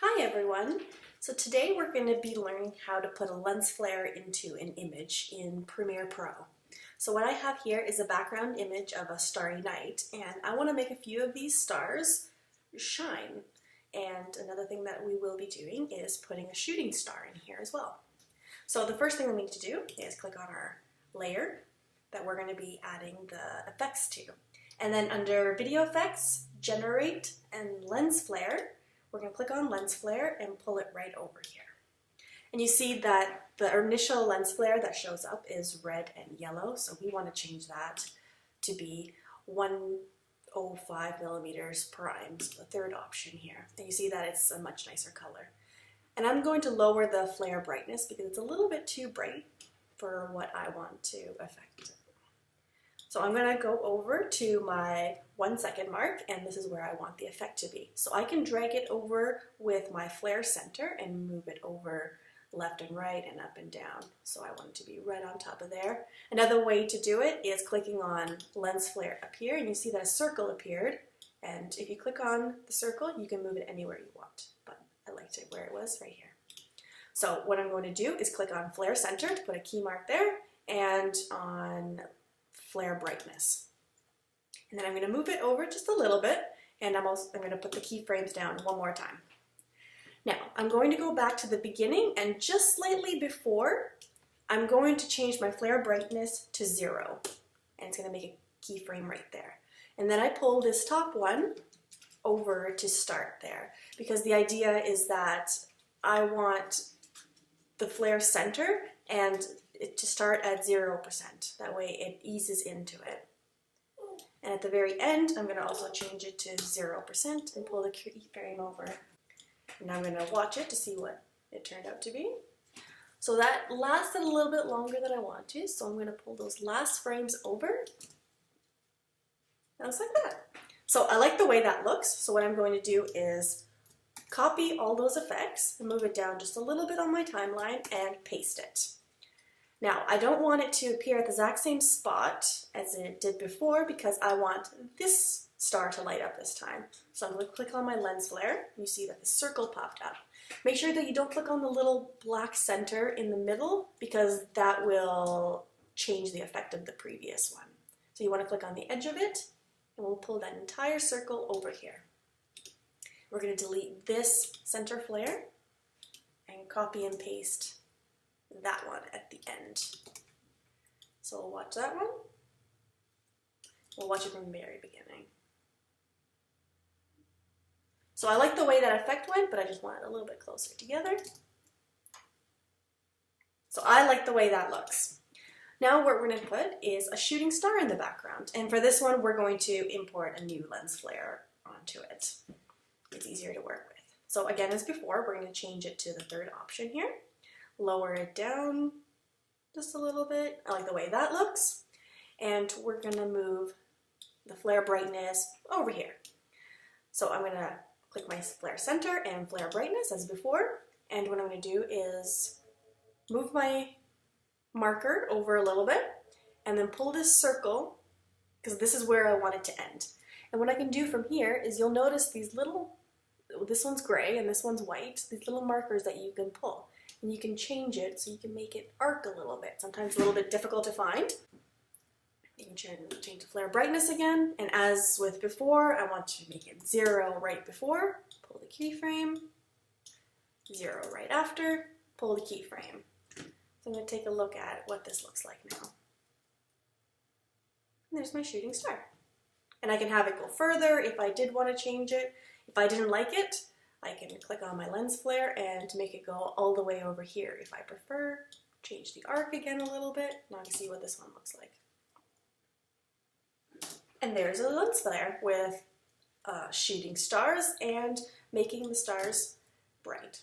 Hi everyone! So today we're going to be learning how to put a lens flare into an image in Premiere Pro. So what I have here is a background image of a starry night, and I want to make a few of these stars shine. And another thing that we will be doing is putting a shooting star in here as well. So the first thing we need to do is click on our layer that we're going to be adding the effects to. And then under Video Effects, Generate, and Lens Flare, we're going to click on Lens Flare and pull it right over here. And you see that the initial lens flare that shows up is red and yellow, so we want to change that to be 105 millimeters prime, so the third option here. And you see that it's a much nicer color. And I'm going to lower the flare brightness because it's a little bit too bright for what I want to affect. So I'm going to go over to my 1 second mark, and this is where I want the effect to be. So I can drag it over with my flare center and move it over left and right and up and down. So I want it to be right on top of there. Another way to do it is clicking on lens flare up here, and you see that a circle appeared. And if you click on the circle, you can move it anywhere you want, but I liked it where it was right here. So what I'm going to do is click on flare center to put a key mark there, and on flare brightness. And then I'm going to move it over just a little bit, and I'm going to put the keyframes down one more time. Now, I'm going to go back to the beginning, and just slightly before, I'm going to change my flare brightness to 0, and it's going to make a keyframe right there. And then I pull this top one over to start there, because the idea is that I want the flare center and it to start at 0%. That way it eases into it. And at the very end, I'm going to also change it to 0% and pull the keyframe over. And I'm going to watch it to see what it turned out to be. So that lasted a little bit longer than I want to, so I'm going to pull those last frames over. That looks like that. So I like the way that looks, so what I'm going to do is copy all those effects and move it down just a little bit on my timeline and paste it. Now, I don't want it to appear at the exact same spot as it did before because I want this star to light up this time. So I'm going to click on my lens flare, and you see that the circle popped up. Make sure that you don't click on the little black center in the middle because that will change the effect of the previous one. So you want to click on the edge of it, and we'll pull that entire circle over here. We're going to delete this center flare and copy and paste that one at the end. So we'll watch that one. We'll watch it from the very beginning. So I like the way that effect went, but I just want it a little bit closer together. So I like the way that looks. Now what we're going to put is a shooting star in the background. And for this one, we're going to import a new lens flare onto it. It's easier to work with. So again, as before, we're going to change it to the third option here. Lower it down just a little bit. I like the way that looks. And we're going to move the flare brightness over here. So I'm going to click my flare center and flare brightness as before. And what I'm going to do is move my marker over a little bit and then pull this circle because this is where I want it to end. And what I can do from here is you'll notice these little, this one's gray and this one's white, these little markers that you can pull. And you can change it so you can make it arc a little bit. Sometimes a little bit difficult to find. You can change the flare brightness again. And as with before, I want to make it 0 right before. Pull the keyframe. 0 right after. Pull the keyframe. So I'm going to take a look at what this looks like now. And there's my shooting star. And I can have it go further if I did want to change it. If I didn't like it, I can click on my lens flare and make it go all the way over here. If I prefer, change the arc again a little bit. Now I can see what this one looks like. And there's a lens flare with shooting stars and making the stars bright.